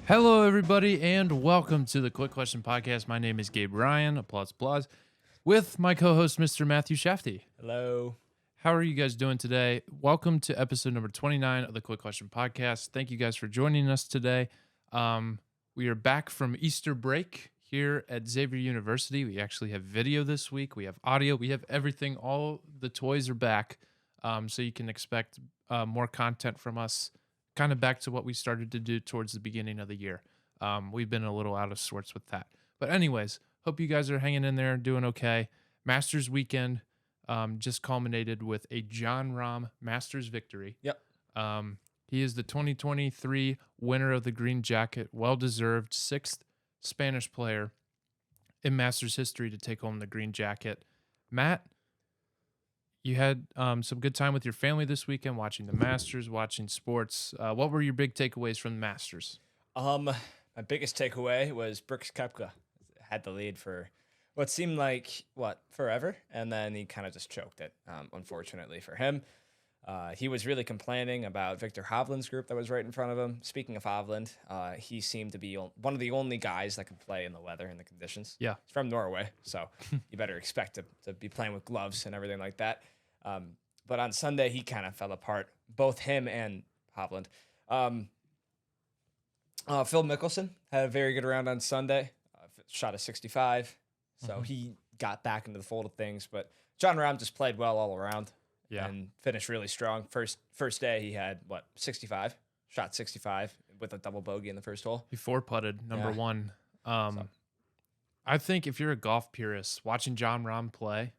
Hello, everybody, and welcome to the Quick Question Podcast. My name is Gabe Ryan, applause, with my co-host, Mr. Matthew Shafty. Hello. How are you guys doing today? Welcome to episode number 29 of the Quick Question Podcast. Thank you guys for joining us today. We are back from Easter break here at Xavier University. We actually have video this week. We have audio. We have everything. All the toys are back, so you can expect more content from us, kind of back to what we started to do towards the beginning of the year. We've been a little out of sorts with that. But anyways, hope you guys are hanging in there, doing okay. Masters weekend just culminated with a Jon Rahm Masters victory. Yep. He is the 2023 winner of the green jacket, well-deserved, sixth Spanish player in Masters history to take home the green jacket. Matt, you had some good time with your family this weekend, watching the Masters, watching sports. What were your big takeaways from the Masters? My biggest takeaway was Brooks Koepka had the lead for what seemed like forever, and then he kind of just choked it. Unfortunately for him, he was really complaining about Victor Hovland's group that was right in front of him. Speaking of Hovland, he seemed to be one of the only guys that can play in the weather and the conditions. Yeah, he's from Norway, so you better expect to be playing with gloves and everything like that. But on Sunday, he kind of fell apart, both him and Hovland. Phil Mickelson had a very good round on Sunday, shot a 65, so he got back into the fold of things. But Jon Rahm just played well all around and finished really strong. First day, he had, 65? Shot 65 with a double bogey in the first hole. he four-putted, number one. I think if you're a golf purist, watching Jon Rahm play,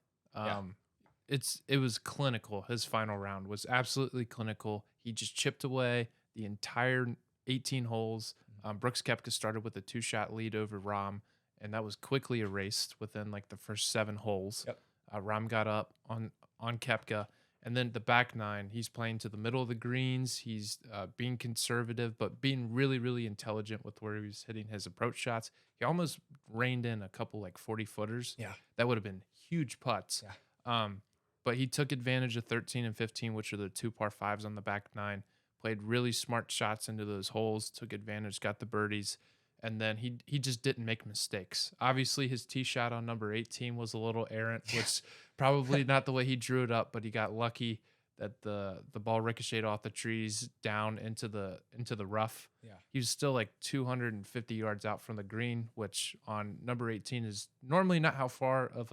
it was clinical. His final round was absolutely clinical. He just chipped away the entire 18 holes. Brooks Koepka started with a two-shot lead over Rahm, and that was quickly erased within like the first 7 holes. Yep. Rahm got up on Koepka, and then the back 9, he's playing to the middle of the greens. He's being conservative, but being really, really intelligent with where he was hitting his approach shots. He almost reined in a couple like 40-footers. Yeah. That would have been huge putts. Yeah. But he took advantage of 13 and 15, which are the 2 par 5s on the back 9, played really smart shots into those holes, took advantage, got the birdies, and then he just didn't make mistakes. Obviously, his tee shot on number 18 was a little errant, which probably not the way he drew it up, but he got lucky that the ball ricocheted off the trees down into the rough. Yeah. He was still like 250 yards out from the green, which on number 18 is normally not how far of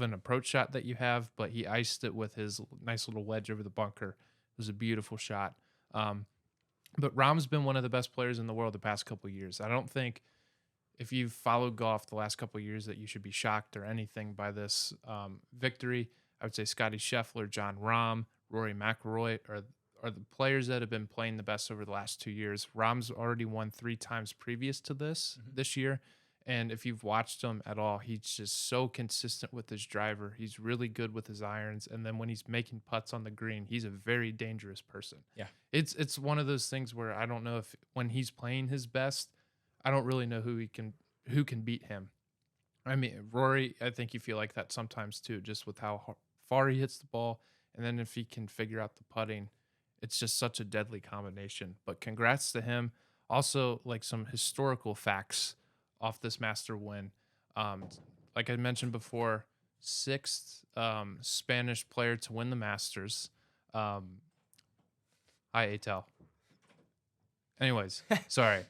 an approach shot that you have, but he iced it with his nice little wedge over the bunker. It was a beautiful shot. But Rahm's been one of the best players in the world the past couple of years. I don't think if you've followed golf the last couple of years that you should be shocked or anything by this victory. I would say Scotty Scheffler, Jon Rahm, Rory McIlroy are the players that have been playing the best over the last 2 years. Rahm's already won 3 times previous to this year. And if you've watched him at all, he's just so consistent with his driver. He's really good with his irons. And then when he's making putts on the green, he's a very dangerous person. Yeah. It's one of those things where I don't know if when he's playing his best, I don't really know who can beat him. I mean, Rory, I think you feel like that sometimes too, just with how far he hits the ball. And then if he can figure out the putting, it's just such a deadly combination. But congrats to him. Also, like some historical facts off this master win. Like I mentioned before, 6th Spanish player to win the Masters. Hi, Atel. Anyways, sorry.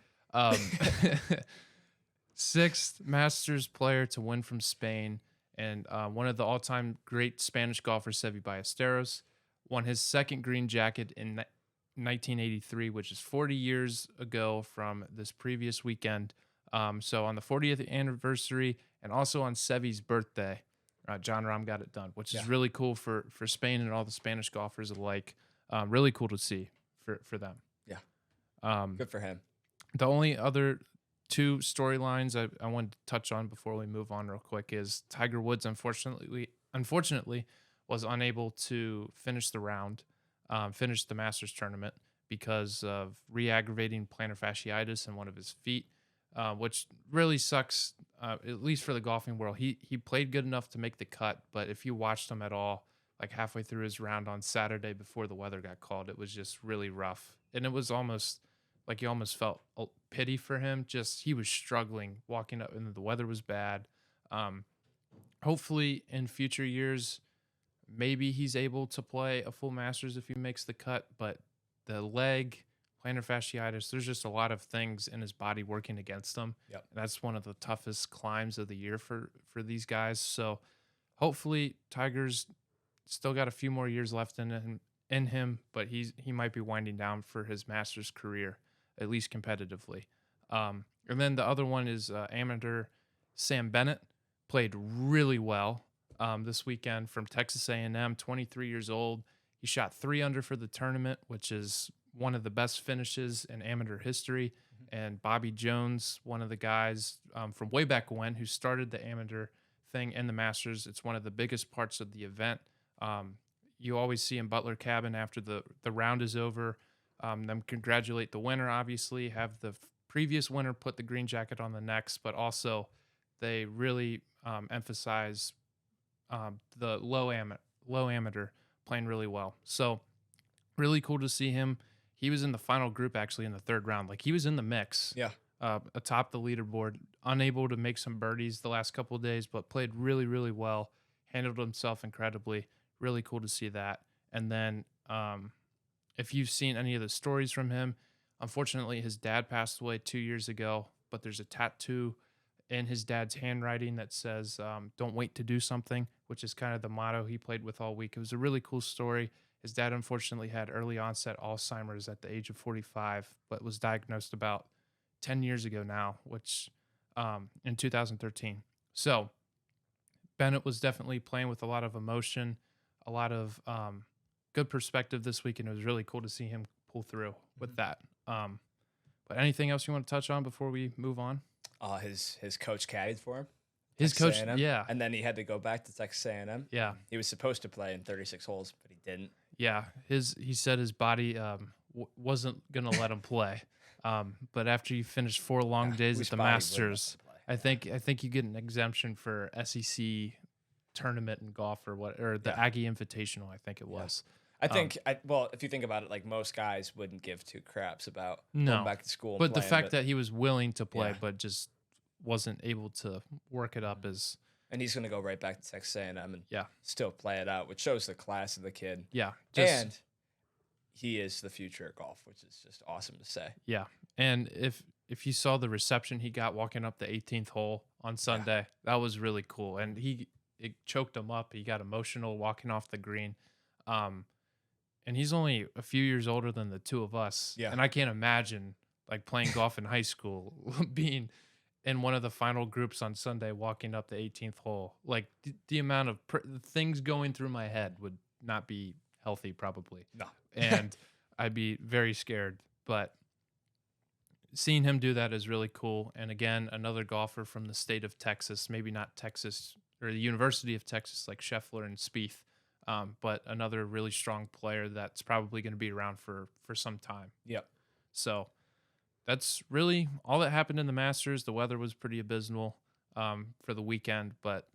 6th Masters player to win from Spain, and one of the all-time great Spanish golfers, Seve Ballesteros, won his 2nd green jacket in 1983, which is 40 years ago from this previous weekend. So on the 40th anniversary and also on Seve's birthday, Jon Rahm got it done, which is really cool for Spain and all the Spanish golfers alike. Really cool to see for them. Yeah. Good for him. The only other 2 storylines I wanted to touch on before we move on real quick is Tiger Woods unfortunately was unable to finish the round, finish the Masters tournament because of re-aggravating plantar fasciitis in one of his feet. Which really sucks, at least for the golfing world. He played good enough to make the cut, but if you watched him at all, like halfway through his round on Saturday before the weather got called, it was just really rough. And it was almost like you almost felt pity for him. Just he was struggling walking up, and the weather was bad. Um, Hopefully, in future years, maybe he's able to play a full Masters if he makes the cut. But the leg, plantar fasciitis, there's just a lot of things in his body working against him. Yep. And that's one of the toughest climbs of the year for these guys. So hopefully, Tiger's still got a few more years left in him, but he might be winding down for his Masters career, at least competitively. And then the other one is amateur Sam Bennett, played really well this weekend from Texas A&M, 23 years old. He shot 3 under for the tournament, which is one of the best finishes in amateur history. And Bobby Jones, one of the guys from way back when, who started the amateur thing in the Masters. It's one of the biggest parts of the event. You always see in Butler Cabin after the round is over, them congratulate the winner, obviously, have the previous winner put the green jacket on the next, but also they really emphasize the low amateur playing really well. So really cool to see him. He was in the final group actually in the 3rd round. Like he was in the mix. Yeah. Atop the leaderboard, unable to make some birdies the last couple of days, but played really, really well, handled himself incredibly. Really cool to see that. And then if you've seen any of the stories from him, unfortunately, his dad passed away 2 years ago, but there's a tattoo in his dad's handwriting that says, don't wait to do something, which is kind of the motto he played with all week. It was a really cool story. His dad unfortunately had early onset Alzheimer's at the age of 45, but was diagnosed about 10 years ago now, which in 2013. So Bennett was definitely playing with a lot of emotion, a lot of good perspective this week, and it was really cool to see him pull through with that. But anything else you want to touch on before we move on? His coach caddied for him. His Texas coach, A&M, yeah. And then he had to go back to Texas A&M. Yeah. He was supposed to play in 36 holes, but he didn't. Yeah, he said his body wasn't gonna let him play. But after you finish 4 long days at the Masters, I think you get an exemption for SEC tournament in golf or the Aggie Invitational. I think it was. I think if you think about it, like most guys wouldn't give 2 craps about No, going back to school. And but the playing, fact that he was willing to play, Yeah. but just wasn't able to work it up is and he's going to go right back to Texas A&M and yeah, still play it out, which shows the class of the kid. yeah, And he is the future of golf, which is just awesome to say. yeah. And if you saw the reception he got walking up the 18th hole on Sunday, that was really cool. And it choked him up. He got emotional walking off the green. And he's only a few years older than the two of us. Yeah. And I can't imagine like playing golf in high school, being in one of the final groups on Sunday, walking up the 18th hole. Like the amount of things going through my head would not be healthy, probably. No. And I'd be very scared. But seeing him do that is really cool. And again, another golfer from the state of Texas, maybe not Texas or the University of Texas like Scheffler and Spieth, but another really strong player that's probably going to be around for some time. Yep. So that's really all that happened in the Masters. The weather was pretty abysmal for the weekend, but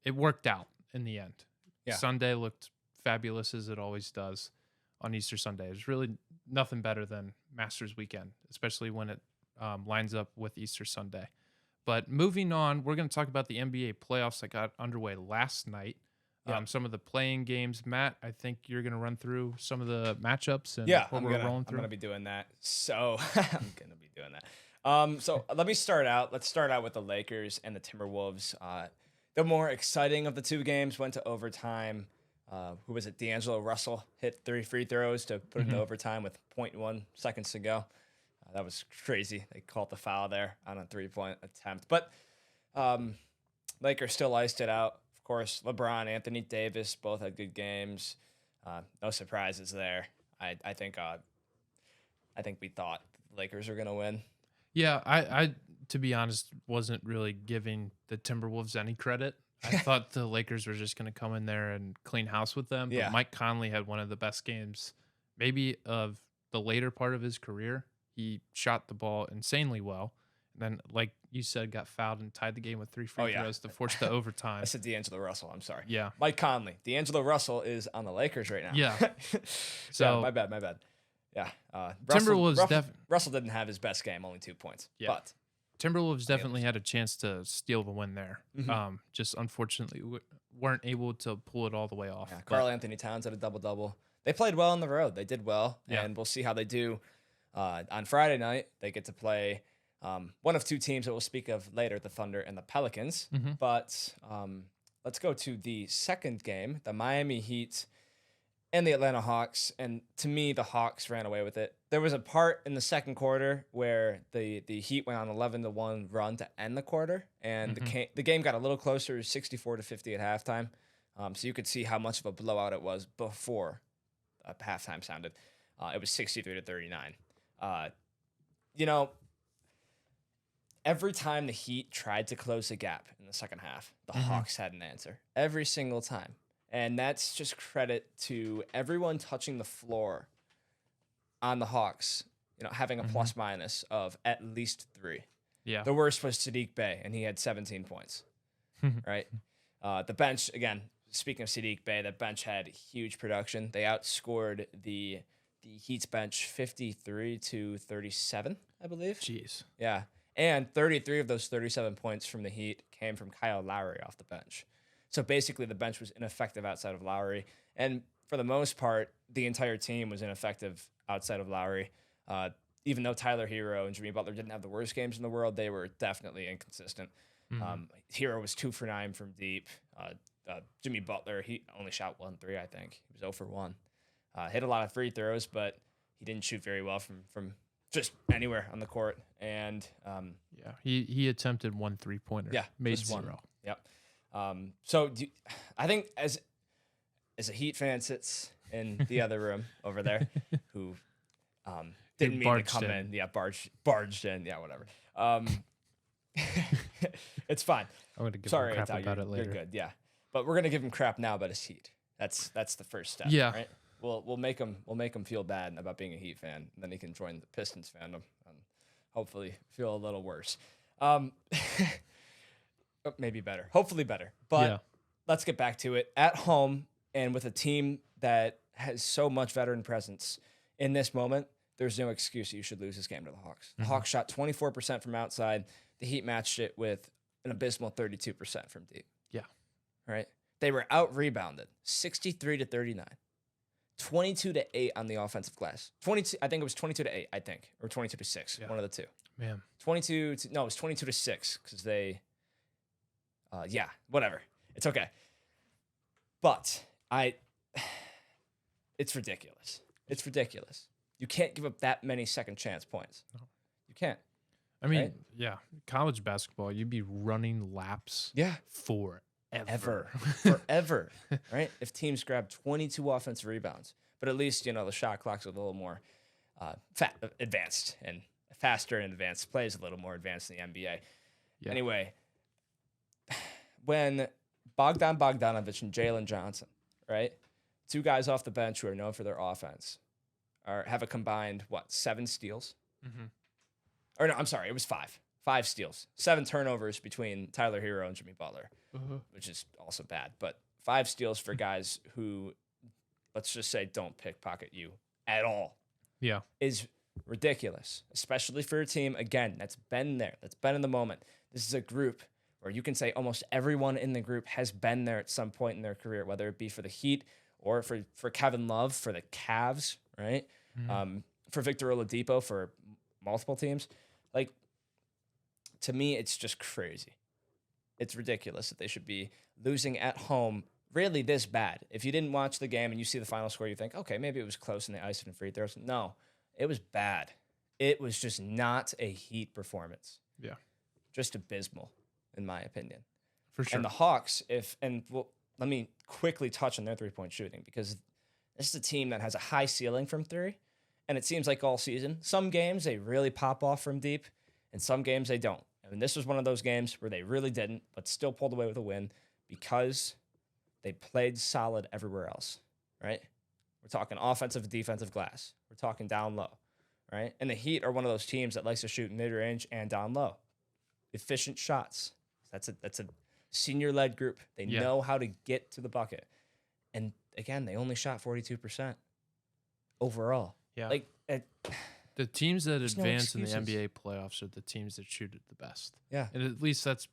it worked out in the end. Yeah. Sunday looked fabulous as it always does on Easter Sunday. There's really nothing better than Masters weekend, especially when it lines up with Easter Sunday. But moving on, we're going to talk about the NBA playoffs that got underway last night. Some of the playing games. Matt, I think you're going to run through some of the matchups and what we're rolling through. I'm going to be doing that. So I'm going to be doing that. So let me start out. Let's start out with the Lakers and the Timberwolves. The more exciting of the 2 games went to overtime. Who was it? D'Angelo Russell hit 3 free throws to put it in overtime with 0.1 seconds to go. That was crazy. They called the foul there on a 3-point attempt. But Lakers still iced it out. Of course, LeBron, Anthony Davis both had good games. No surprises there. I think we thought the Lakers were going to win. Yeah, I to be honest wasn't really giving the Timberwolves any credit. I thought the Lakers were just going to come in there and clean house with them. But Mike Conley had one of the best games maybe of the later part of his career. He shot the ball insanely well. And then, like you said, got fouled and tied the game with 3 free throws to force the overtime. I said D'Angelo Russell. I'm sorry. Yeah. Mike Conley. D'Angelo Russell is on the Lakers right now. Yeah. So my bad. Yeah. Timberwolves Russell didn't have his best game, only 2 points. Yeah. But Timberwolves definitely had a chance to steal the win there. Just unfortunately weren't able to pull it all the way off. yeah, Karl Anthony Towns had a double-double. They played well on the road. They did well, and we'll see how they do on Friday night. They get to play one of two teams that we'll speak of later, the Thunder and the Pelicans. But let's go to the second game, the Miami Heat and the Atlanta Hawks. And to me, the Hawks ran away with it. There was a part in the second quarter where the Heat went on 11-1 run to end the quarter, and the game got a little closer, 64-50 at halftime. So you could see how much of a blowout it was before halftime sounded. It was 63-39. Every time the Heat tried to close the gap in the second half, the Hawks had an answer every single time. And that's just credit to everyone touching the floor on the Hawks, having a plus minus of at least 3. Yeah. The worst was Sadiq Bey, and he had 17 points. Right? The bench, again, speaking of Sadiq Bey, the bench had huge production. They outscored the Heat's bench 53-37, I believe. Jeez. Yeah. And 33 of those 37 points from the Heat came from Kyle Lowry off the bench. So basically, the bench was ineffective outside of Lowry. And for the most part, the entire team was ineffective outside of Lowry. Even though Tyler Hero and Jimmy Butler didn't have the worst games in the world, they were definitely inconsistent. Hero was 2 for 9 from deep. Jimmy Butler, he only shot 1 3, I think. He was 0 for 1. Hit a lot of free throws, but he didn't shoot very well from just anywhere on the court. And he attempted 1 3-pointer. Yeah, made just 0. one. Yep. So I think as a Heat fan sits in the other room over there, who didn't mean to come in. Yeah, barged in. Yeah, whatever. It's fine. I'm gonna give him crap about it later. You're good. Yeah, but we're gonna give him crap now about his Heat. That's the first step. Yeah. Right. We'll make him feel bad about being a Heat fan, and then he can join the Pistons fandom and hopefully feel a little worse. Maybe better. Hopefully better. But let's get back to it. At home and with a team that has so much veteran presence in this moment, there's no excuse you should lose this game to the Hawks. The Hawks shot 24% from outside. The Heat matched it with an abysmal 32% from deep. Yeah. Right? They were out-rebounded 63-39. 22-8 on the offensive glass. 22. I think it was 22-8. I think, or 22-6. One of the two. Man. It was 22-6 because they. Whatever. It's okay. But it's ridiculous. It's ridiculous. You can't give up that many second chance points. No. You can't. I mean, college basketball, you'd be running laps. Forever. Right? If teams grab 22 offensive rebounds, but at least the shot clock's a little more advanced and faster and advanced. Plays a little more advanced in the NBA. Yeah. Anyway. When Bogdan Bogdanović and Jalen Johnson, right, 2 guys off the bench who are known for their offense, have a combined 7 steals? Or no, I'm sorry, it was 5. 5 steals, 7 turnovers between Tyler Hero and Jimmy Butler, which is also bad. But 5 steals for guys who, let's just say, don't pickpocket you at all. Yeah, is ridiculous, especially for a team again that's been there, that's been in the moment. This is a group. Or you can say almost everyone in the group has been there at some point in their career, whether it be for the Heat or for Kevin Love, for the Cavs, right? For Victor Oladipo, for multiple teams. Like, to me, it's just crazy. It's ridiculous that they should be losing at home really this bad. If you didn't watch the game and you see the final score, you think, okay, maybe it was close and they iced it in free throws. No, it was bad. It was just not a Heat performance. Yeah. Just abysmal. In my opinion. For sure. And the Hawks, let me quickly touch on their 3-point shooting, because this is a team that has a high ceiling from 3, and it seems like all season, some games they really pop off from deep, and some games they don't. And this was one of those games where they really didn't, but still pulled away with a win because they played solid everywhere else, right? We're talking offensive and defensive glass. We're talking down low, right? And the Heat are one of those teams that likes to shoot mid-range and down low. Efficient shots. That's a senior-led group. They know how to get to the bucket. And, again, they only shot 42% overall. Yeah. Like, The teams that There's no advance in the excuses. NBA playoffs are the teams that shoot it the best. yeah. And at least that's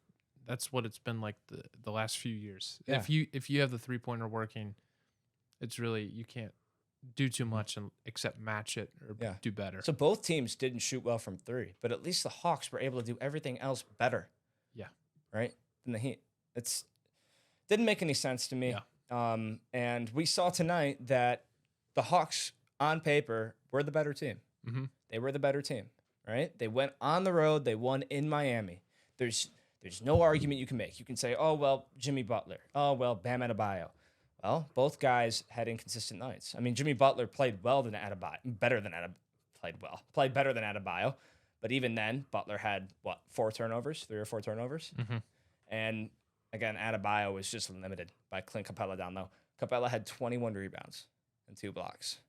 what it's been like the last few years. Yeah. If you have the 3-pointer working, it's really you can't do too much and except match it or Yeah. do better. So both teams didn't shoot well from three, but at least the Hawks were able to do everything else better. Yeah. Right? Than the Heat. It's didn't make any sense to me. Yeah. And we saw tonight that the Hawks on paper were the better team. Mm-hmm. They were the better team, right? They went on the road. They won in Miami. There's no argument you can make. You can say, oh, well, Jimmy Butler. Oh, well, Bam Adebayo. Well, both guys had inconsistent nights. I mean, Jimmy Butler played better than Adebayo. But even then, Butler had, 3 or 4 turnovers? Mm-hmm. And again, Adebayo was just limited by Clint Capella down low. Capella had 21 rebounds and 2 blocks.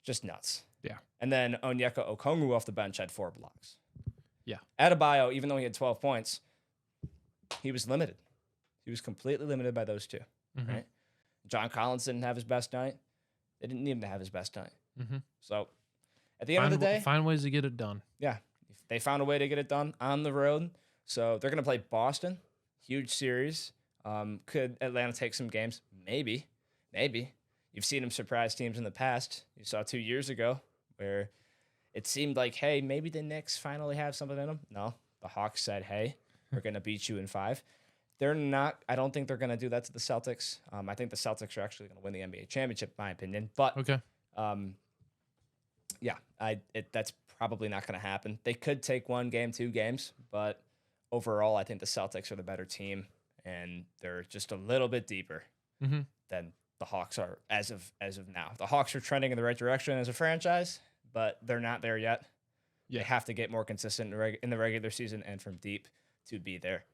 Just nuts. Yeah. And then Onyeka Okongwu off the bench had 4 blocks. Yeah. Adebayo, even though he had 12 points, he was limited. He was completely limited by those 2, Mm-hmm. right? John Collins didn't have his best night. They didn't need him to have his best night. Mm-hmm. So at the end of the day, find ways to get it done. yeah, they found a way to get it done on the road. So they're going to play Boston. Huge series. Could Atlanta take some games? Maybe. You've seen them surprise teams in the past. You saw 2 years ago where it seemed like, hey, maybe the Knicks finally have something in them. No, the Hawks said, hey, we're going to beat you in 5. They're not. I don't think they're going to do that to the Celtics. I think the Celtics are actually going to win the NBA championship, in my opinion. But Okay. yeah, that's probably not going to happen. They could take 1 game, 2 games, but overall, I think the Celtics are the better team, and they're just a little bit deeper Mm-hmm. than the Hawks are as of now. The Hawks are trending in the right direction as a franchise, but they're not there yet. Yeah. They have to get more consistent in the regular season and from deep to be there.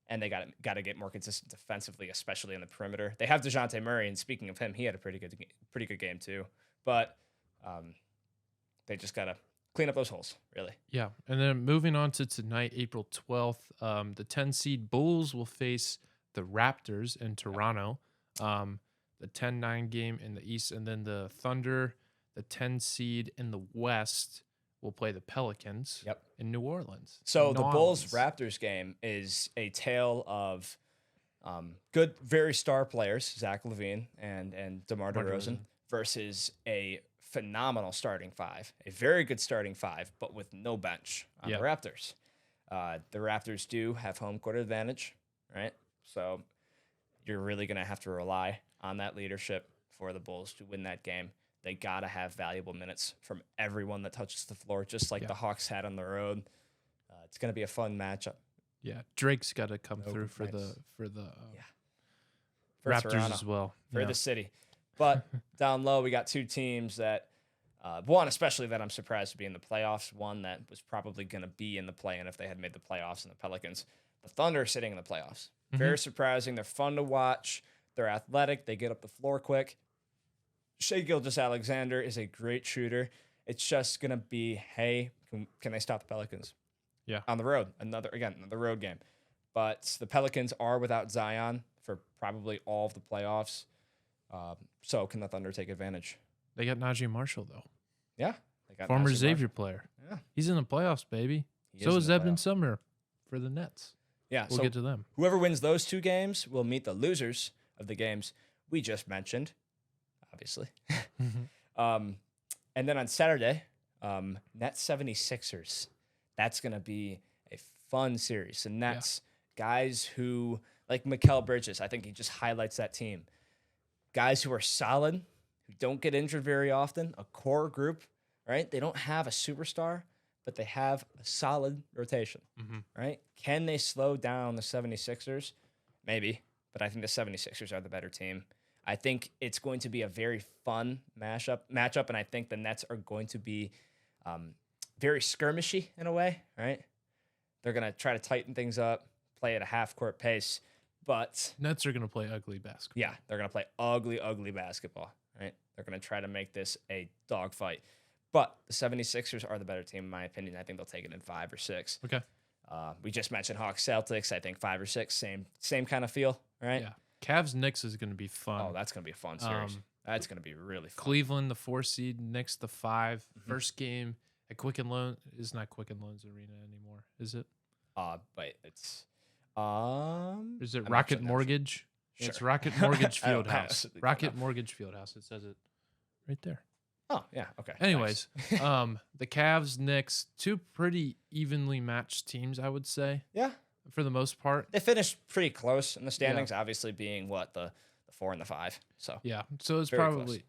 And they got to get more consistent defensively, especially in the perimeter. They have DeJounte Murray, and speaking of him, he had a pretty good game too. But they just got to clean up those holes, really. Yeah. And then moving on to tonight, April 12th, the 10 seed Bulls will face the Raptors in Toronto. The 10-9 game in the East, and then the Thunder, the 10 seed in the West, will play the Pelicans in New Orleans. So the Bulls-Raptors game is a tale of good, very star players, Zach LaVine and DeMar DeRozan, versus a phenomenal starting 5, a very good starting 5, but with no bench on the Raptors. The Raptors do have home court advantage, right? So you're really going to have to rely on that leadership for the Bulls to win that game. They got to have valuable minutes from everyone that touches the floor, just like the Hawks had on the road. It's going to be a fun matchup. Yeah, Drake's got to come through for the For Raptors Toronto, as well. for the city. But down low, we got 2 teams that, one especially that I'm surprised to be in the playoffs, one that was probably going to be in the play-in if they had made the playoffs, and the Pelicans. The Thunder are sitting in the playoffs. Very surprising. They're fun to watch. They're athletic. They get up the floor quick. Shai Gilgeous-Alexander is a great shooter. It's just going to be, hey, can they stop the Pelicans? Yeah. On the road. Another road game. But the Pelicans are without Zion for probably all of the playoffs. So can the Thunder take advantage? They got Najee Marshall, though. Yeah. They got Former Najee Xavier Marshall. player. Yeah. He's in the playoffs, baby. So is Evan Sumner for the Nets. Yeah. We'll get to them. Whoever wins those 2 games will meet the losers of the games we just mentioned, obviously. And then on Saturday, Nets 76ers. That's going to be a fun series. The Nets, guys who, like Mikal Bridges, I think he just highlights that team. Guys who are solid, who don't get injured very often, a core group, right? They don't have a superstar, but they have a solid rotation, right? Can they slow down the 76ers? Maybe, but I think the 76ers are the better team. I think it's going to be a very fun matchup, and I think the Nets are going to be very skirmishy in a way, right? They're going to try to tighten things up, play at a half-court pace, but Nets are going to play ugly basketball. yeah, they're going to play ugly basketball, right? They're going to try to make this a dogfight. But the 76ers are the better team, in my opinion. I think they'll take it in 5 or 6. Okay. We just mentioned Hawks Celtics. I think 5 or 6, same kind of feel, right? Yeah. Cavs Knicks is going to be fun. Oh, that's gonna be a fun series. That's gonna be really fun. Cleveland, the 4 seed, Knicks, the 5. Mhm. First game at Quicken Loan is not Quicken Loans Arena anymore, is it? But it's Is it I'm Rocket actually not sure. Mortgage? Sure. It's Rocket Mortgage I don't- I Fieldhouse. honestly don't Rocket know. Mortgage Fieldhouse. It says it right there. Oh yeah, okay. Anyways, nice. the Cavs, Knicks, 2 pretty evenly matched teams, I would say, Yeah, for the most part. they finished pretty close in the standings. Obviously, being what the 4 and the 5. So Yeah, so it's Very close. probably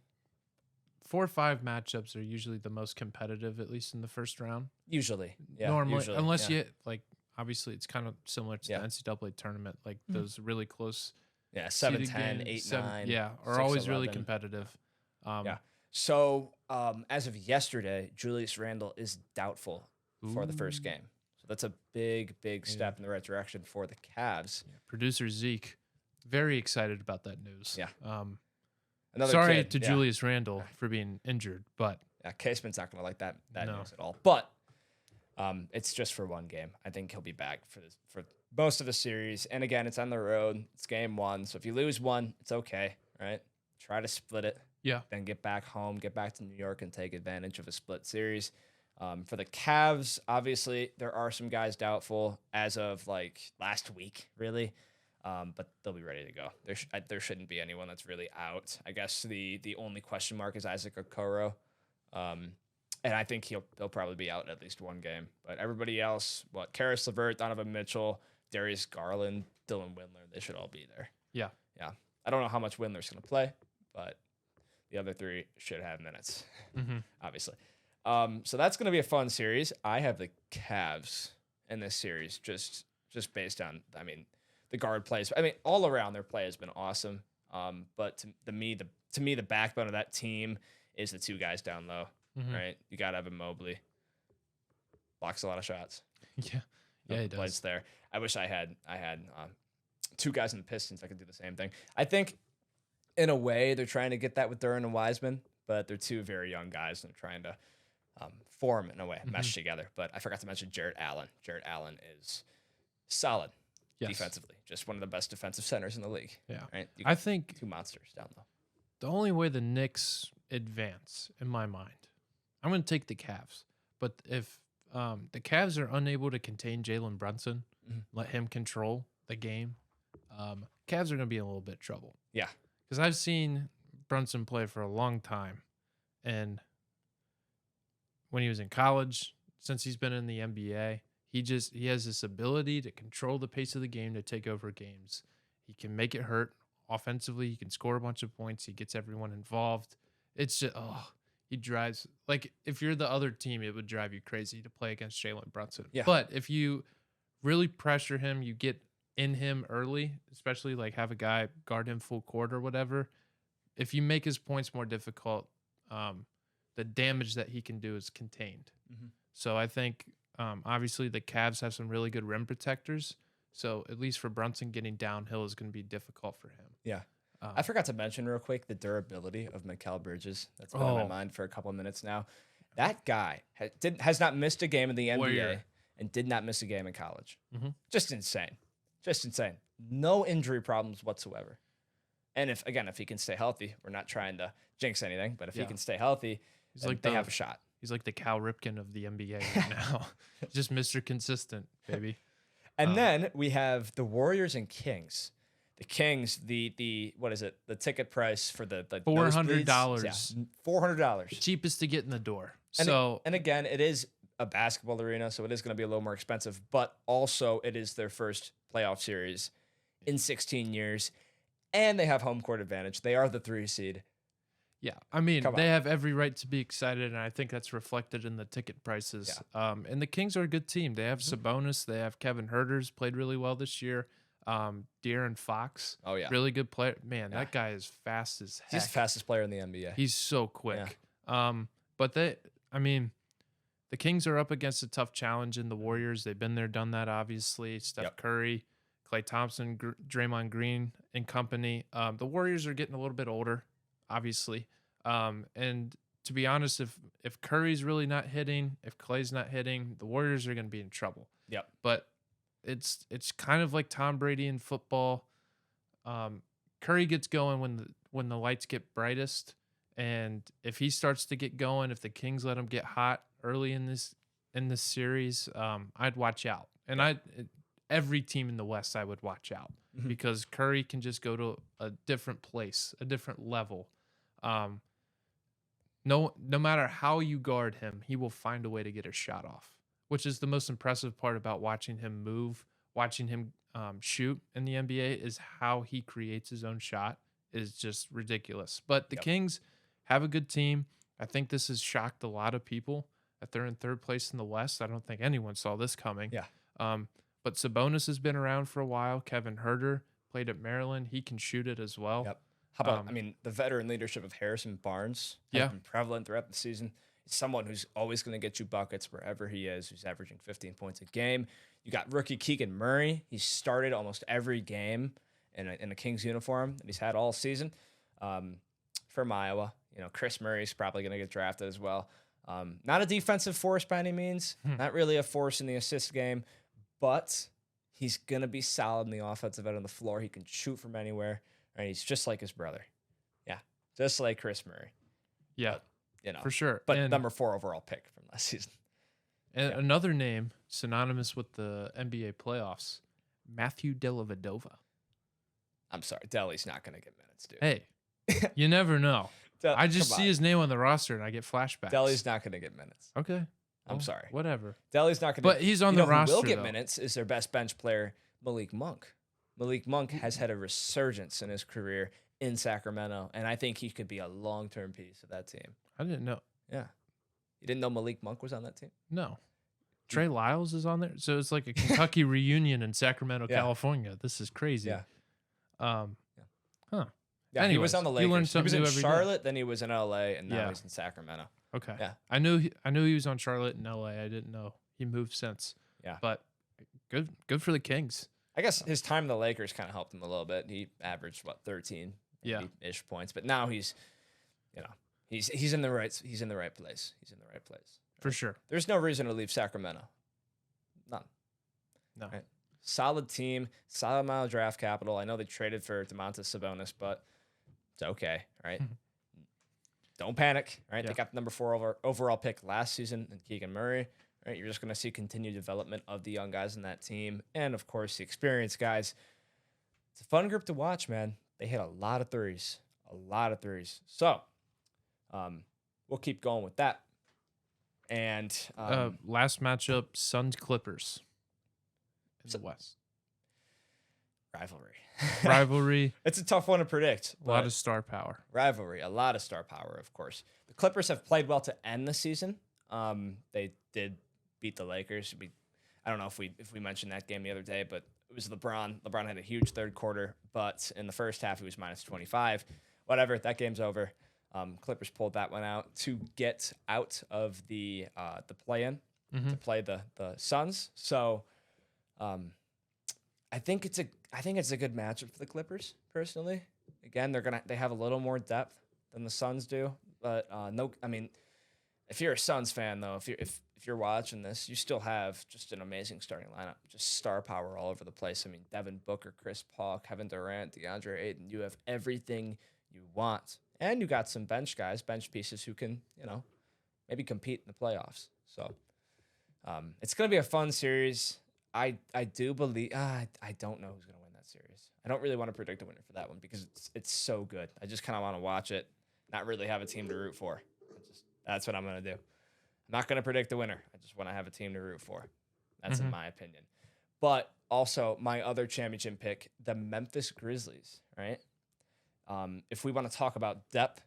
4 or 5 matchups are usually the most competitive, at least in the first round. usually, yeah, Normally, usually, unless yeah. you like, obviously, it's kind of similar to Yeah. the NCAA tournament, like Mhm. those really close 7, seeded 10, games, 8, 7 9. yeah, are 6, always really 11. competitive. Yeah. So as of yesterday, Julius Randle is doubtful for the first Ooh. game. So that's a big step in the right direction for the Cavs. Yeah, producer Zeke, very excited about that news. Yeah. Sorry Another kid, to yeah. Julius Randle for being injured, but Yeah, Caseman's not going to like that No. news at all. But it's just for one game. I think he'll be back for most of the series. And again, it's on the road. It's game 1. So if you lose one, it's okay, right? Try to split it. yeah, Then get back home, get back to New York, and take advantage of a split series. For the Cavs, obviously, there are some guys doubtful as of like last week, really. But they'll be ready to go. There shouldn't be anyone that's really out. I guess the only question mark is Isaac Okoro. And I think he'll probably be out at least one game. But everybody else, Karis LeVert, Donovan Mitchell, Darius Garland, Dylan Windler, they should all be there. yeah. Yeah. I don't know how much Windler's going to play, but the other 3 should have minutes, Mhm. obviously. So that's going to be a fun series. I have the Cavs in this series just based on, I mean, the guard plays. I mean, all around their play has been awesome. But to me, the backbone of that team is the 2 guys down low, Mhm. right? You got Evan Mobley. Blocks a lot of shots. Yeah, yeah, he Plays does. there. I wish I had 2 guys in the Pistons that could do the same thing. I think in a way they're trying to get that with Duran and Wiseman, but they're 2 very young guys and they're trying to form in a way, mesh together. But I forgot to mention Jarrett Allen. Jarrett Allen is solid Yes. defensively, just one of the best defensive centers in the league. Yeah, Right? You I got think 2 monsters down low. the only way the Knicks advance, in my mind, I'm going to take the Cavs. But if the Cavs are unable to contain Jalen Brunson, Mhm. let him control the game, Cavs are going to be in a little bit of trouble. Yeah. Because I've seen Brunson play for a long time. And when he was in college, since he's been in the NBA, he has this ability to control the pace of the game, to take over games. He can make it hurt offensively. He can score a bunch of points. He gets everyone involved. It's just, he drives, like, if you're the other team, it would drive you crazy to play against Jalen Brunson. Yeah. But if you really pressure him, you get in him early, especially like have a guy guard him full court or whatever. If you make his points more difficult, the damage that he can do is contained. Mhm. So I think obviously the Cavs have some really good rim protectors. So at least for Brunson, getting downhill is going to be difficult for him. Yeah. I forgot to mention real quick the durability of Mikal Bridges. That's been on my mind for a couple of minutes now. That guy has not missed a game in the NBA Warrior. and did not miss a game in college. Mhm. Just insane. Just insane. No injury problems whatsoever. And if he can stay healthy, we're not trying to jinx anything, but if he Yeah. can stay healthy, He's then like they have a shot. He's like the Cal Ripken of the NBA right now. Just Mr. Consistent, baby. And then we have the Warriors and Kings. The Kings, the what is it? The ticket price for the $400. Yeah, $400. Cheapest to get in the door. And So and again, it is a basketball arena, so it is going to be a little more expensive. But also, it is their first playoff series in 16 years, and they have home court advantage. They are the 3 seed. yeah, I mean, Come they on. have every right to be excited, and I think that's reflected in the ticket prices. And the Kings are a good team. They have Sabonis. They have Kevin Herter's played really well this year. De'Aaron Fox, Oh yeah, really good player. Man, Yeah. that guy is fast as heck. he's the fastest player in the NBA. He's so quick. But the Kings are up against a tough challenge in the Warriors. They've been there, done that, obviously. Steph Yep. Curry, Klay Thompson, Draymond Green and company. The Warriors are getting a little bit older, obviously. And to be honest, if Curry's really not hitting, if Klay's not hitting, the Warriors are going to be in trouble. Yep. But it's kind of like Tom Brady in football. Curry gets going when the lights get brightest, and if he starts to get going, if the Kings let him get hot early in this series, I'd watch out. And Yeah. every team in the West I would watch out Mhm. because Curry can just go to a different place, a different level. Um, no matter how you guard him, he will find a way to get a shot off, which is the most impressive part about watching him move, watching him shoot in the NBA is how he creates his own shot is just ridiculous. But the Yep. Kings have a good team. I think this has shocked a lot of people that they're in third place in the West. I don't think anyone saw this coming. Yeah. But Sabonis has been around for a while. Kevin Herter played at Maryland. He can shoot it as well. Yep. How about, Um, I mean, the veteran leadership of Harrison Barnes has Yeah. been prevalent throughout the season. He's someone who's always going to get you buckets wherever he is, who's averaging 15 points a game. You got rookie Keegan Murray. He started almost every game in a Kings uniform that he's had all season from Iowa. You know, Chris Murray's probably going to get drafted as well. Not a defensive force by any means, not really a force in the assist game, but he's going to be solid in the offensive end of the floor. He can shoot from anywhere. Right? He's just like his brother. Yeah, just like Chris Murray. Yeah, But, you know, for sure. but And- number 4 overall pick from last season. And Yeah. another name synonymous with the NBA playoffs, Matthew Dellavedova. I'm sorry, Delly's not going to get minutes, dude. Hey, you never know. I just Come see on. his name on the roster and I get flashbacks. Delly's not going to get minutes. Okay. I'm Well, sorry. Whatever. Delly's not going to. But he's on you the know roster. Who will get though. minutes is their best bench player, Malik Monk. Malik Monk has had a resurgence in his career in Sacramento, and I think he could be a long-term piece of that team. I didn't know. Yeah. You didn't know Malik Monk was on that team? No. Trey Lyles is on there. So it's like a Kentucky reunion in Sacramento, Yeah. California. This is crazy. Yeah. Um, Huh. Yeah, he was Anyways, on the you Lakers. learn He was something in new every day. Charlotte, then he was in LA, and now Yeah. he's in Sacramento. Okay. Yeah. I knew he was on Charlotte and LA. I didn't know he moved since. Yeah. But good for the Kings. I guess his time in the Lakers kind of helped him a little bit. He averaged 13 Yeah. ish points, but now he's he's in the right place. He's in the right place. For sure. There's no reason to leave Sacramento. None. No. Right. Solid team, solid amount of draft capital. I know they traded for Domantas Sabonis, but it's okay, right? Don't panic, right? Yeah. They got the number 4 overall pick last season in Keegan Murray, right? You're just going to see continued development of the young guys in that team, and of course the experienced guys. It's a fun group to watch, man. They hit a lot of threes. So, we'll keep going with that. And Last matchup, Suns Clippers in the West. Rivalry, It's a tough one to predict. a lot but of star power. rivalry, a lot of star power, of course. The Clippers have played well to end the season. They did beat the Lakers. I don't know if we mentioned that game the other day, but it was LeBron. LeBron had a huge third quarter, but in the first half he was minus 25. Whatever, that game's over. Clippers pulled that one out to get out of the play-in to play the Suns. So, I think it's a good matchup for the Clippers personally. Again, they have a little more depth than the Suns do, but no, I mean, if you're a Suns fan though, if you're watching this, you still have just an amazing starting lineup, just star power all over the place. I mean, Devin Booker, Chris Paul, Kevin Durant, DeAndre Ayton. You have everything you want, and you got some bench pieces who can maybe compete in the playoffs. So it's gonna be a fun series. I do believe I don't know who's gonna win that series. I don't really want to predict a winner for that one because it's so good. I just kind of want to watch it, not really have a team to root for. That's what I'm gonna do. I'm not gonna predict the winner. I just want to have a team to root for. That's in my opinion. But also my other championship pick, the Memphis Grizzlies. Right. If we want to talk about depth,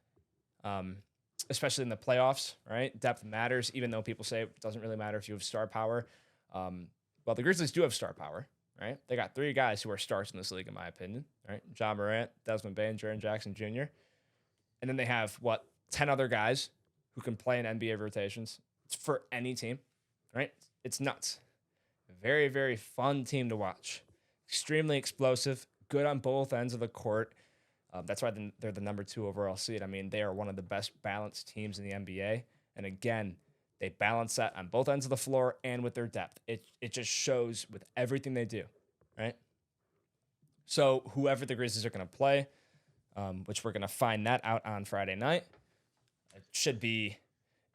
especially in the playoffs, right? Depth matters, even though people say it doesn't really matter if you have star power. Well, the Grizzlies do have star power, right? They got 3 guys who are stars in this league, in my opinion, right? John Morant, Desmond Bane, Jaren Jackson Jr. And then they have, 10 other guys who can play in NBA rotations. It's for any team, right? It's nuts. Very, very fun team to watch. Extremely explosive, good on both ends of the court. That's why they're the number 2 overall seed. I mean, they are one of the best balanced teams in the NBA. And again, they balance that on both ends of the floor and with their depth. It just shows with everything they do, right? So whoever the Grizzlies are going to play, which we're going to find that out on Friday night. It should be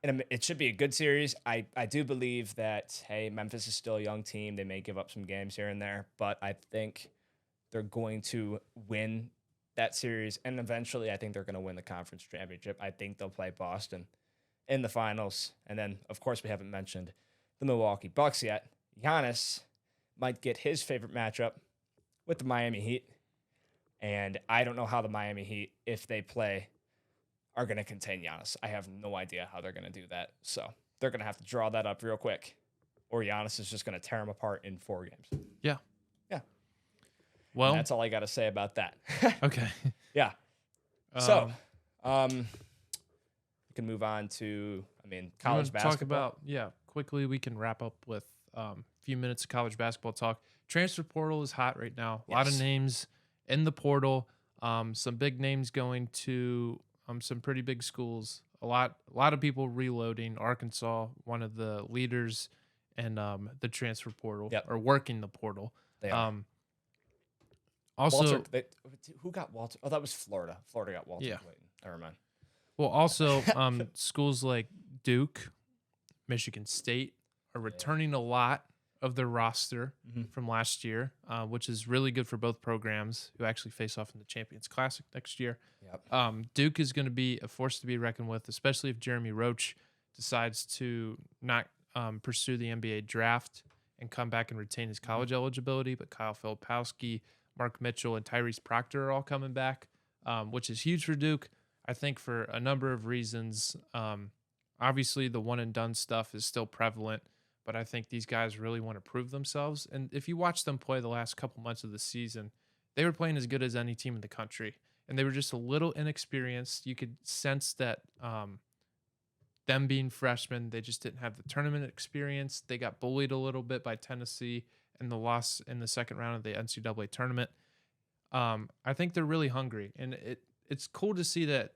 a good series. I do believe that, hey, Memphis is still a young team. They may give up some games here and there, but I think they're going to win that series. And eventually, I think they're going to win the conference championship. I think they'll play Boston in the finals. And then, of course, we haven't mentioned the Milwaukee Bucks yet. Giannis might get his favorite matchup with the Miami Heat. And I don't know how the Miami Heat, if they play, are going to contain Giannis. I have no idea how they're going to do that. So they're going to have to draw that up real quick, or Giannis is just going to tear them apart in 4 games. Yeah. Yeah. Well, and that's all I got to say about that. Okay. Yeah. So, we can move on to, college basketball. Talk about, quickly we can wrap up with a few minutes of college basketball talk. Transfer portal is hot right now. A lot of names in the portal. Some big names going to some pretty big schools. A lot of people reloading. Arkansas, one of the leaders in the transfer portal, or working the portal. They are. Also, who got Walter? Oh, that was Florida. Florida got Walter. Yeah. Never mind. Well, also, schools like Duke, Michigan State are returning a lot of their roster from last year, which is really good for both programs who actually face off in the Champions Classic next year. Yep. Duke is going to be a force to be reckoned with, especially if Jeremy Roach decides to not pursue the NBA draft and come back and retain his college eligibility. But Kyle Filipowski, Mark Mitchell, and Tyrese Proctor are all coming back, which is huge for Duke. I think for a number of reasons. Obviously, the one-and-done stuff is still prevalent, but I think these guys really want to prove themselves. And if you watch them play the last couple months of the season, they were playing as good as any team in the country. And they were just a little inexperienced. You could sense that them being freshmen, they just didn't have the tournament experience. They got bullied a little bit by Tennessee and the loss in the second round of the NCAA tournament. I think they're really hungry. And it's cool to see that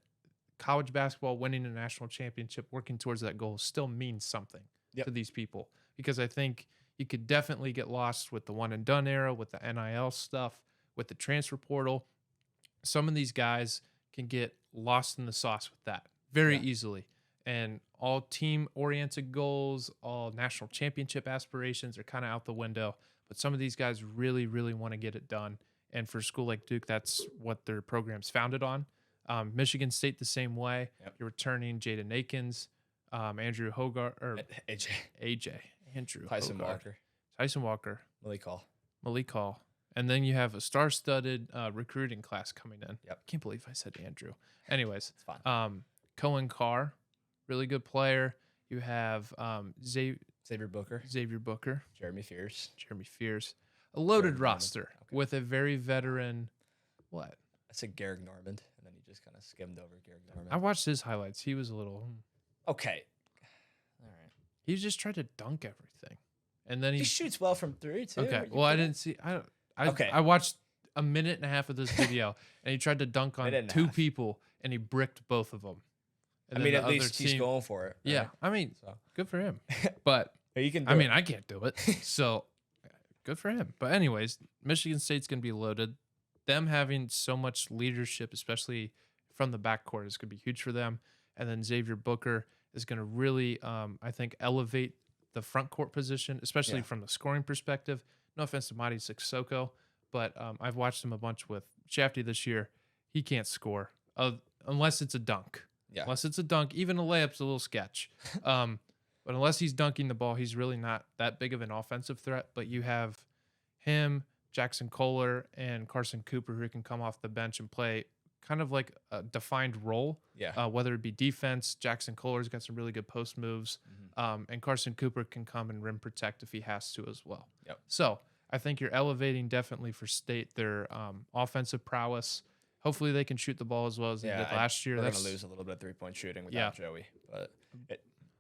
college basketball winning a national championship, working towards that goal, still means something to these people. Because I think you could definitely get lost with the one-and-done era, with the NIL stuff, with the transfer portal. Some of these guys can get lost in the sauce with that very easily. And all team-oriented goals, all national championship aspirations are kind of out the window. But some of these guys really, really want to get it done. And for a school like Duke, that's what their program's founded on. Michigan State the same way. Yep. You're returning Jaden Akins, Andrew Hogarth, or Andrew Tyson Walker, Malik Hall. and then you have a star-studded recruiting class coming in. Yep. Can't believe I said Andrew. Anyways, It's fine. Cohen Carr, really good player. You have Xavier Booker, Jeremy Fierce, a loaded roster with a very veteran. What? I said Garrick Normand, and then you just kind of skimmed over Garrick Normand. I watched his highlights. He was a little. Okay. All right. He just tried to dunk everything, and then He shoots well from 3 too. Okay. Well, I didn't see. I watched a minute and a half of this video, and he tried to dunk on 2 people, and he bricked both of them. And at least he's going for it. Right? Yeah. Good for him. But you can. I can't do it. So good for him. But anyways, Michigan State's gonna be loaded. Them having so much leadership, especially from the backcourt, is gonna be huge for them. And then Xavier Booker is gonna really, I think, elevate the front court position, especially from the scoring perspective. No offense to Madi Sissoko, but I've watched him a bunch with Shafty this year. He can't score unless it's a dunk. Yeah. Unless it's a dunk, even a layup's a little sketch. But unless he's dunking the ball, he's really not that big of an offensive threat. But you have him, Jackson Kohler, and Carson Cooper, who can come off the bench and play kind of like a defined role. Yeah. Whether it be defense, Jackson Kohler's got some really good post moves, and Carson Cooper can come and rim protect if he has to as well. Yep. So I think you're elevating definitely for State their offensive prowess. Hopefully they can shoot the ball as well as they did last year. They're going to lose a little bit of 3-point shooting without Joey, but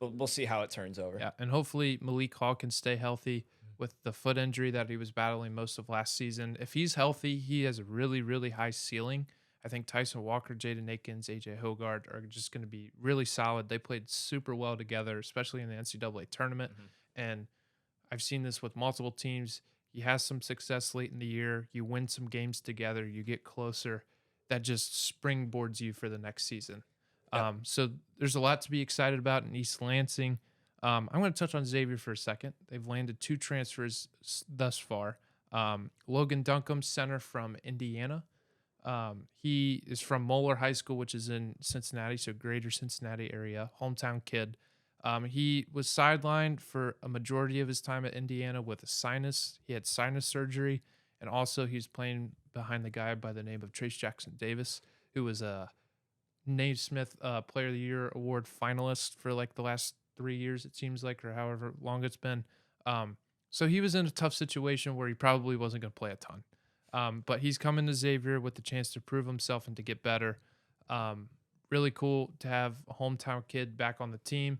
we'll see how it turns over. Yeah, and hopefully Malik Hall can stay healthy with the foot injury that he was battling most of last season. If he's healthy, he has a really, really high ceiling. I think Tyson Walker, Jaden Akins, AJ Hogarth are just going to be really solid. They played super well together, especially in the NCAA tournament. And I've seen this with multiple teams. You have some success late in the year. You win some games together. You get closer. that just springboards you for the next season. Yep. So there's a lot to be excited about in East Lansing. I'm going to touch on Xavier for a second. They've landed 2 transfers thus far. Logan Duncombe, center from Indiana. He is from Moeller High School, which is in Cincinnati, so greater Cincinnati area, hometown kid. He was sidelined for a majority of his time at Indiana with a sinus. He had sinus surgery, and also he's playing behind the guy by the name of Trace Jackson Davis, who was a Naismith Player of the Year award finalist for like the last 3 years, it seems like, or however long it's been. So he was in a tough situation where he probably wasn't going to play a ton. But he's coming to Xavier with the chance to prove himself and to get better. Really cool to have a hometown kid back on the team.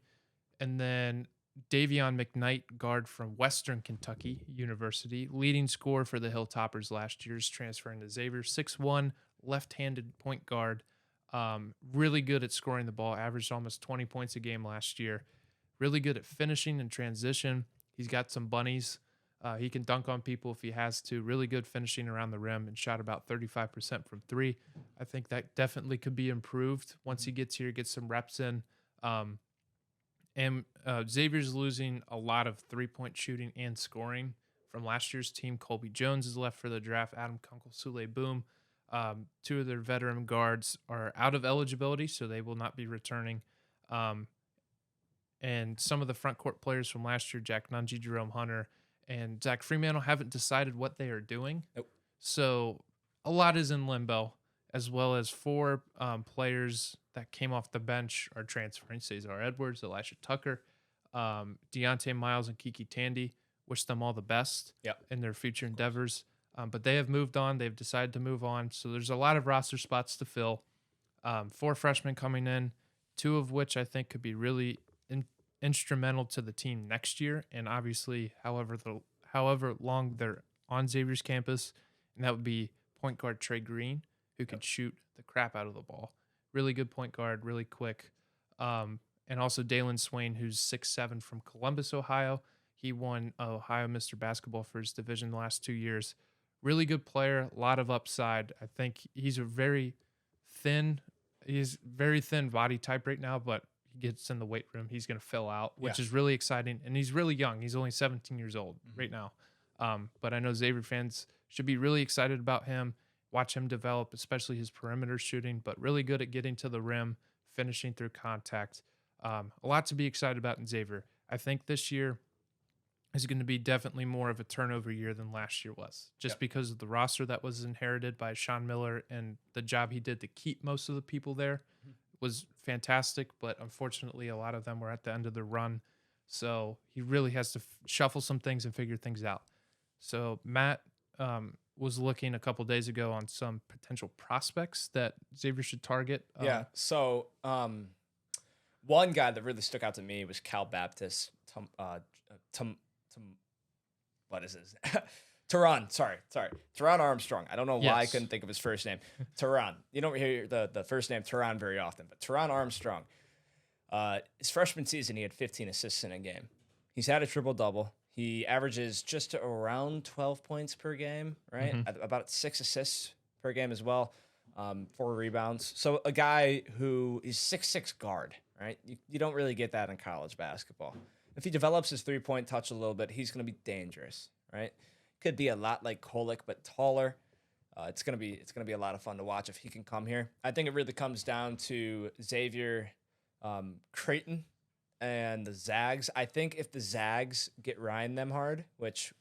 And then Davion McKnight, guard from Western Kentucky University, leading scorer for the Hilltoppers last year, is transferring to Xavier. 6'1", left-handed point guard. Really good at scoring the ball, averaged almost 20 points a game last year. Really good at finishing and transition. He's got some bunnies. He can dunk on people if he has to. Really good finishing around the rim and shot about 35% from 3. I think that definitely could be improved once he gets here, gets some reps in. And Xavier's losing a lot of three-point shooting and scoring from last year's team. Colby Jones is left for the draft. Adam Kunkel, Sule Boom. 2 of their veteran guards are out of eligibility, so they will not be returning. And some of the front court players from last year, Jack Nungy, Jerome Hunter, and Zach Fremantle, haven't decided what they are doing. Nope. So a lot is in limbo, as well as 4 players that came off the bench are transferring. Cesar Edwards, Elisha Tucker, Deontay Miles, and Kiki Tandy. Wish them all the best in their future endeavors. But they have moved on. They've decided to move on. So there's a lot of roster spots to fill. 4 freshmen coming in, 2 of which I think could be really instrumental to the team next year. And obviously, however long they're on Xavier's campus, and that would be point guard Trey Green, who can shoot the crap out of the ball. Really good point guard, really quick. And also Dalen Swain, who's 6'7", from Columbus, Ohio. He won Ohio Mr. Basketball for his division the last 2 years. Really good player, a lot of upside. I think he's very thin body type right now, but he gets in the weight room, he's going to fill out, which is really exciting. And he's really young. He's only 17 years old right now. But I know Xavier fans should be really excited about him, watch him develop, especially his perimeter shooting, but really good at getting to the rim, finishing through contact. A lot to be excited about in Xavier. I think this year is going to be definitely more of a turnover year than last year was, just because of the roster that was inherited by Sean Miller, and the job he did to keep most of the people there was fantastic. But unfortunately, a lot of them were at the end of the run. So he really has to shuffle some things and figure things out. So Matt was looking a couple days ago on some potential prospects that Xavier should target. So one guy that really stuck out to me was Cal Baptist. What is his? Teron. Sorry. Teron Armstrong. I don't know why I couldn't think of his first name. Teron. You don't hear the first name Teron very often, but Teron Armstrong. His freshman season, he had 15 assists in a game. He's had a triple-double. He averages just around 12 points per game, right? About 6 assists per game as well, 4 rebounds. So a guy who is 6'6" guard, right? You don't really get that in college basketball. If he develops his three-point touch a little bit, he's going to be dangerous, right? Could be a lot like Kolek, but taller. It's gonna be a lot of fun to watch if he can come here. I think it really comes down to Xavier, Creighton, and the Zags. I think if the Zags get Ryan Nembhard, which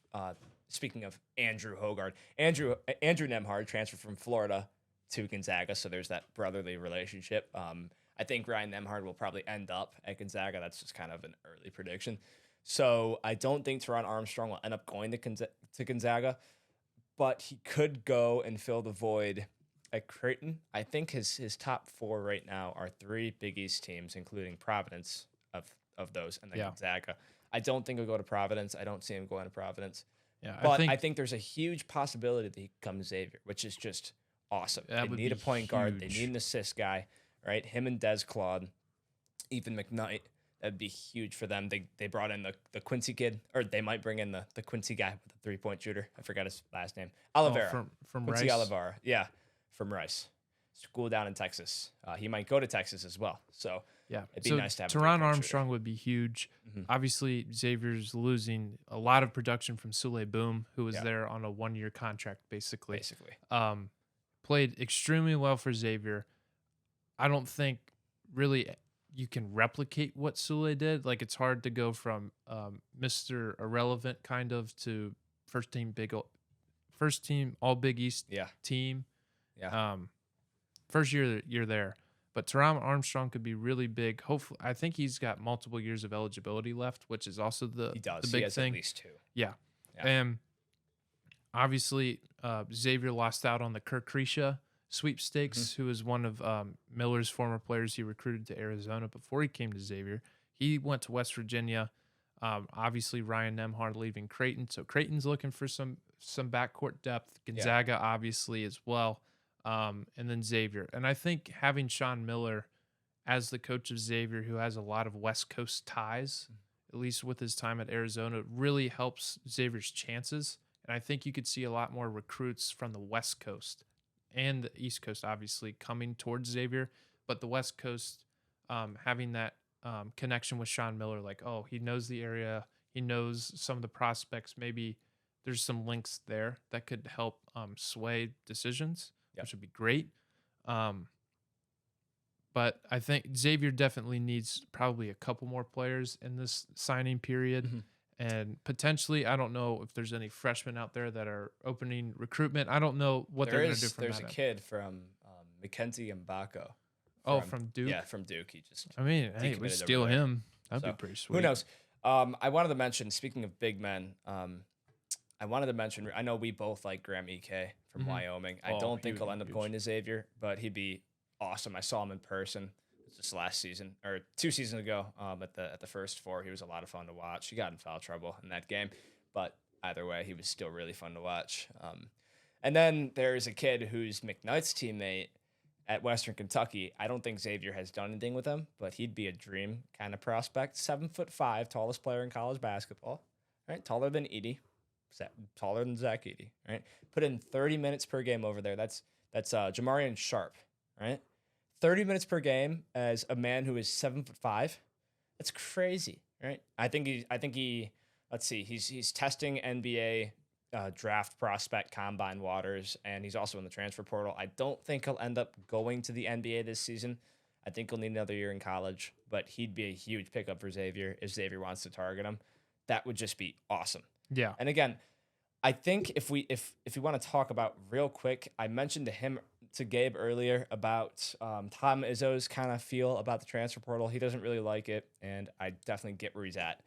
speaking of Andrew Hoggard, Andrew Nembhard transferred from Florida to Gonzaga, so there's that brotherly relationship. I think Ryan Nembhard will probably end up at Gonzaga. That's just kind of an early prediction. So I don't think Teron Armstrong will end up going to Gonzaga, but he could go and fill the void at Creighton. I think his top 4 right now are 3 Big East teams, including Providence of those, and then Gonzaga. I don't think he'll go to Providence. I don't see him going to Providence. Yeah, but I think there's a huge possibility that he can come to Xavier, which is just awesome. They need a point guard. They need an assist guy. Right, him and Des Claude, Ethan McKnight, that'd be huge for them. They brought in the Quincy kid, or they might bring in the Quincy guy with the 3-point shooter. I forgot his last name. Oliveira. From Quincy Rice? Oliveira. Yeah, from Rice. school down in Texas. He might go to Texas as well. So Yeah. it'd be So nice to have a Teron three-point Armstrong would be huge. shooter. Obviously, Xavier's losing a lot of production from Sule Boom, who was Yeah. there on a 1-year contract, basically. Basically. Played extremely well for Xavier. I don't think really you can replicate what Sule did. Like, it's hard to go from Mr. Irrelevant kind of to first team all Big East Yeah. team. Yeah. First year you're there. But Teron Armstrong could be really big. Hopefully, I think he's got multiple years of eligibility left, which is also the He does. the He big has thing. at least 2. Yeah. Yeah. And obviously, Xavier lost out on the Kirk Krisha sweepstakes, who was one of Miller's former players he recruited to Arizona before he came to Xavier. He went to West Virginia. Obviously, Ryan Nemhard leaving Creighton. So Creighton's looking for some backcourt depth. Gonzaga, obviously, as well. And then Xavier. And I think having Sean Miller as the coach of Xavier, who has a lot of West Coast ties, at least with his time at Arizona, really helps Xavier's chances. And I think you could see a lot more recruits from the West Coast and the East Coast, obviously, coming towards Xavier. But the West Coast, having that connection with Sean Miller, like, oh, he knows the area, he knows some of the prospects. Maybe there's some links there that could help sway decisions, which would be great. But I think Xavier definitely needs probably a couple more players in this signing period. And potentially, I don't know if there's any freshmen out there that are opening recruitment. I don't know what they're going to do from There's that a end. kid from Mackenzie Mbako. From Duke? Yeah, from Duke. He just I mean, hey, we decommitted over steal there. him. That'd So, be pretty sweet. Who knows? I wanted to mention, speaking of big men, I wanted to mention, I know we both like Graham Eke from Wyoming. I Oh, don't he think would he'll be end up huge. going to Xavier, but he'd be awesome. I saw him in person just last season or 2 seasons ago at the first 4. He was a lot of fun to watch. He got in foul trouble in that game, but either way, he was still really fun to watch. And then there's a kid who's McKnight's teammate at Western Kentucky. I don't think Xavier has done anything with him, but he'd be a dream kind of prospect. 7'5", tallest player in college basketball, right? Taller than Edey, taller than Zach Edey, right? Put in 30 minutes per game over there. That's Jamarian Sharp, right? 30 minutes per game as a man who is 7'5". That's crazy, right? I think he. Let's see. He's testing NBA draft prospect combine waters, and he's also in the transfer portal. I don't think he'll end up going to the NBA this season. I think he'll need another year in college, but he'd be a huge pickup for Xavier if Xavier wants to target him. That would just be awesome. Yeah. And again, I think if we want to talk about real quick, I mentioned to Gabe earlier about Tom Izzo's kind of feel about the transfer portal. He doesn't really like it, and I definitely get where he's at.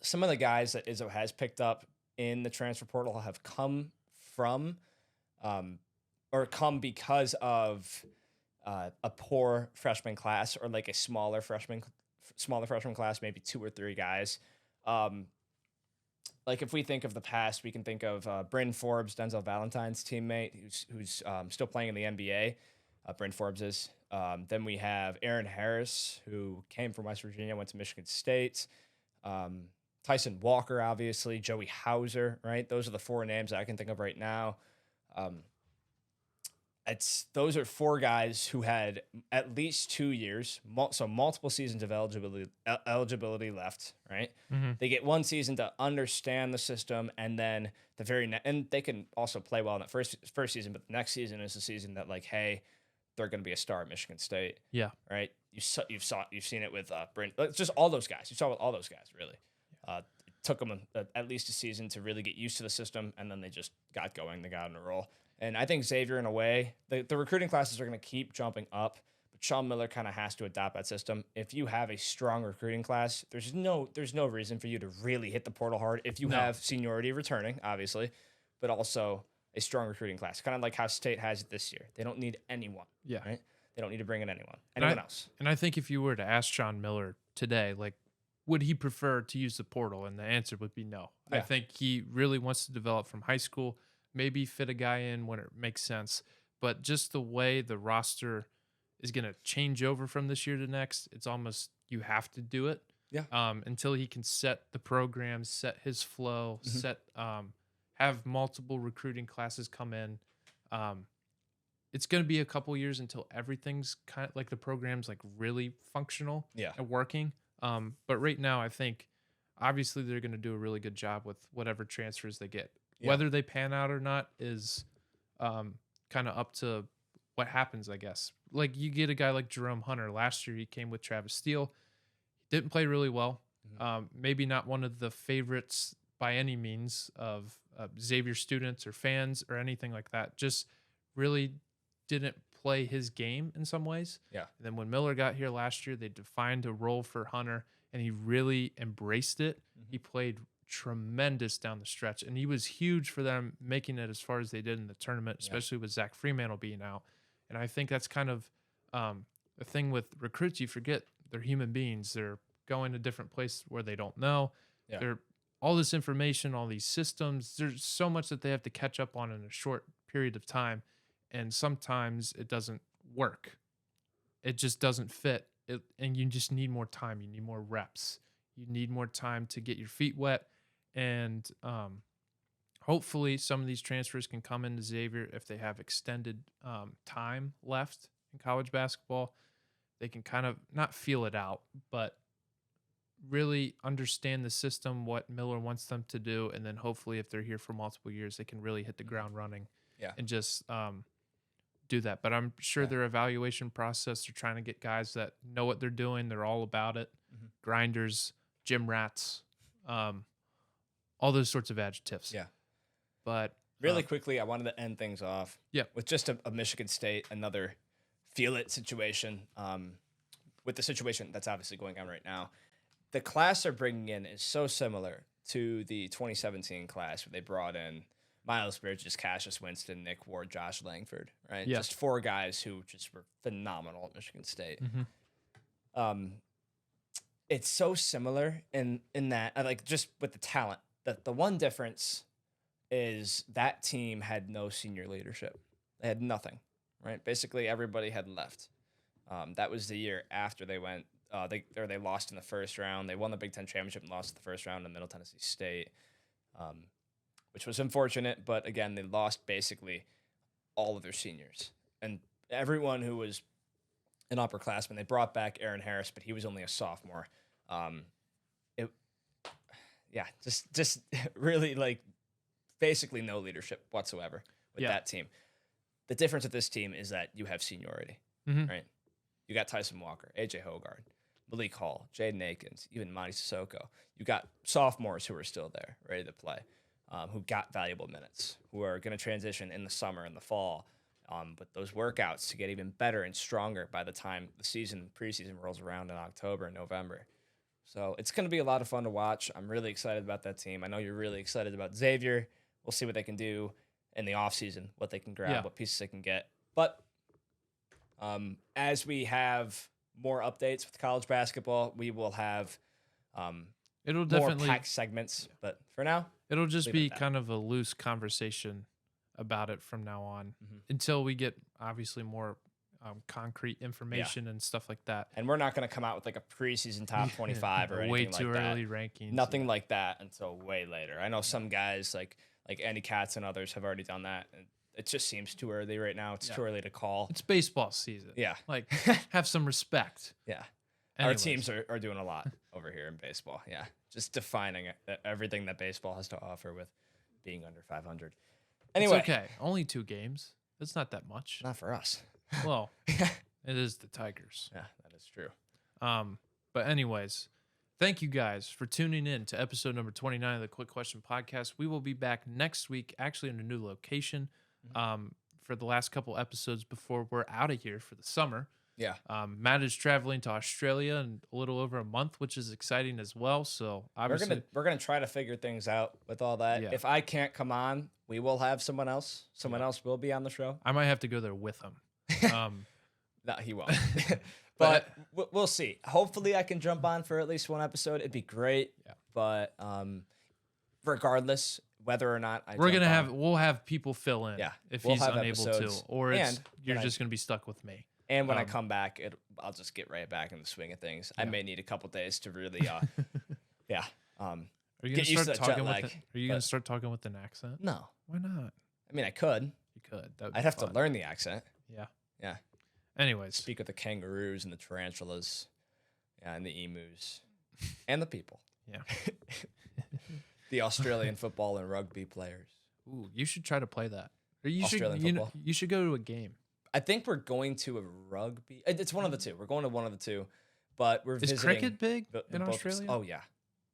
Some of the guys that Izzo has picked up in the transfer portal have come from or come because of a poor freshman class or like a smaller freshman class, maybe 2 or 3 guys. Like if we think of the past, we can think of Bryn Forbes, Denzel Valentine's teammate, who's still playing in the NBA. Bryn Forbes is. Then we have Aaron Harris, who came from West Virginia, went to Michigan State. Tyson Walker, obviously. Joey Hauser, right? Those are the 4 names I can think of right now. Those are 4 guys who had at least 2 years, so multiple seasons of eligibility left, right? They get 1 season to understand the system, and then and they can also play well in that first season, but the next season is the season that, like, hey, they're going to be a star at Michigan State. Yeah. Right. You've seen it with Brent. It's just all those guys. You saw it with all those guys, really. It took them at least a season to really get used to the system, and then they just got going. They got on a roll. And I think Xavier, in a way, the recruiting classes are going to keep jumping up, but Sean Miller kind of has to adopt that system. If you have a strong recruiting class, there's no reason for you to really hit the portal hard if you have seniority returning, obviously, but also a strong recruiting class, kind of like how State has it this year. They don't need anyone. Yeah. Right? They don't need to bring in anyone else. And I think if you were to ask Sean Miller today, like, would he prefer to use the portal? And the answer would be no. Yeah. I think he really wants to develop from high school, maybe fit a guy in when it makes sense. But just the way the roster is going to change over from this year to next, it's almost you have to do it. Yeah. Until he can set the program, set his flow, have multiple recruiting classes come in. it's going to be a couple years until everything's kind of like the program's like really functional Yeah. and working. But right now, I think obviously they're going to do a really good job with whatever transfers they get. Yeah. Whether they pan out or not is kind of up to what happens, I guess. Like you get a guy like Jerome Hunter. Last year, he came with Travis Steele. Didn't play really well. Maybe not one of the favorites by any means of Xavier students or fans or anything like that. Just really didn't play his game in some ways. Yeah. And then when Miller got here last year, they defined a role for Hunter, and he really embraced it. He played tremendous down the stretch, and he was huge for them making it as far as they did in the tournament, especially with Zach Fremantle being out. And I think that's kind of the thing with recruits. You forget they're human beings. They're going to different places where they don't know. Yeah. They're all this information, all these systems. There's so much that they have to catch up on in a short period of time, and sometimes it doesn't work. It just doesn't fit. And you just need more time. You need more reps. You need more time to get your feet wet. And hopefully some of these transfers can come into Xavier if they have extended time left in college basketball. They can kind of not feel it out, but really understand the system, what Miller wants them to do. And then hopefully if they're here for multiple years, they can really hit the ground running and just do that. But I'm sure their evaluation process, they're trying to get guys that know what they're doing. They're all about it. Grinders, gym rats, all those sorts of adjectives. Yeah. But really quickly, I wanted to end things off with just a Michigan State, another feel it situation with the situation that's obviously going on right now. The class they're bringing in is so similar to the 2017 class where they brought in Miles Bridges, Cassius Winston, Nick Ward, Josh Langford, right? Yeah. Just four guys who just were phenomenal at Michigan State. It's so similar in that, like, just with the talent. That the one difference is that team had no senior leadership. They had nothing, right? Basically, everybody had left. That was the year after they went. They lost in the first round. They won the Big Ten championship and lost the first round to Middle Tennessee State, which was unfortunate. But again, they lost basically all of their seniors and everyone who was an upperclassman. They brought back Aaron Harris, but he was only a sophomore. Just really like basically no leadership whatsoever with that team. The difference with this team is that you have seniority, right? You got Tyson Walker, AJ Hogard, Malik Hall, Jaden Akins, even Monty Sissoko. You got sophomores who are still there, ready to play, who got valuable minutes, who are going to transition in the summer and the fall with those workouts to get even better and stronger by the time the preseason rolls around in October and November. So it's going to be a lot of fun to watch. I'm really excited about that team. I know you're really excited about Xavier. We'll see what they can do in the offseason, what they can grab, what pieces they can get. But as we have more updates with college basketball, we will have it'll more definitely packed segments. But for now, it'll just be kind of a loose conversation about it from now on until we get obviously more concrete information and stuff like that. And we're not going to come out with like a preseason top 25 or anything way like too that. early rankings. Nothing like that until way later. I know some guys like Andy Katz and others have already done that. And it just seems too early right now. It's too early to call. It's baseball season. Yeah. Like, have some respect. Yeah. Anyways. Our teams are doing a lot over here in baseball. Yeah. Just defining everything that baseball has to offer with being under 500. Anyway. It's okay. Only 2 games. That's not that much. Not for us. Well, it is the Tigers. Yeah, that is true. But anyways, thank you guys for tuning in to episode number 29 of the Quick Question Podcast. We will be back next week, actually in a new location, for the last couple episodes before we're out of here for the summer. Yeah. Matt is traveling to Australia in a little over a month, which is exciting as well. So obviously we're gonna try to figure things out with all that. Yeah. If I can't come on, we will have someone else. Someone else will be on the show. I might have to go there with him. No, he won't. But we'll see. Hopefully, I can jump on for at least one episode. It'd be great. Yeah. But regardless, whether or not we'll have people fill in. Yeah. If We'll he's have unable episodes. to, or And you're when just gonna be stuck with me. And when I come back, I'll just get right back in the swing of things. I may need a couple days to really, yeah. Are you Get gonna used start to that jet talking lag, with? Are you gonna start talking with an accent? No, Why not? I mean I could. You could. I'd have to learn the accent. Yeah. Anyways, Speak of the kangaroos and the tarantulas, and the emus, and the people. Yeah. The Australian football and rugby players. Ooh, you should try to play that. Or you Australian should, football. You should go to a game. I think we're going to a rugby. It's one of the two. We're going to one of the two, but we're Is visiting. cricket big in both- Australia? Oh yeah,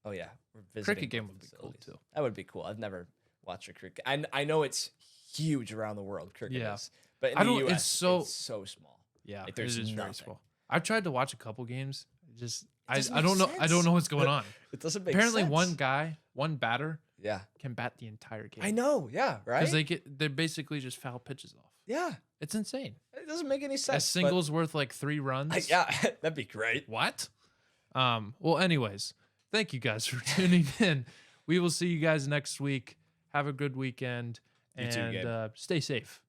oh yeah. We're visiting Cricket game both would be cool facilities. too. That would be cool. I've never watched a cricket. I know it's huge around the world. Cricket Yeah. is, but in I the don't- US, it's so- it's so small. Yeah, Like, it there's is very nothing. small. I've tried to watch a couple games. Just I doesn't don't make know. I don't sense. know what's going on. It doesn't make Apparently, sense. one batter Yeah, can bat the entire game. I know. Yeah, right. Because they basically just foul pitches off. Yeah, It's insane. it doesn't make any A sense. but- single's worth like 3 runs. yeah, that'd be great. What? Well, anyways, thank you guys for tuning in. We will see you guys next week. Have a good weekend You too, and Gabe. stay safe.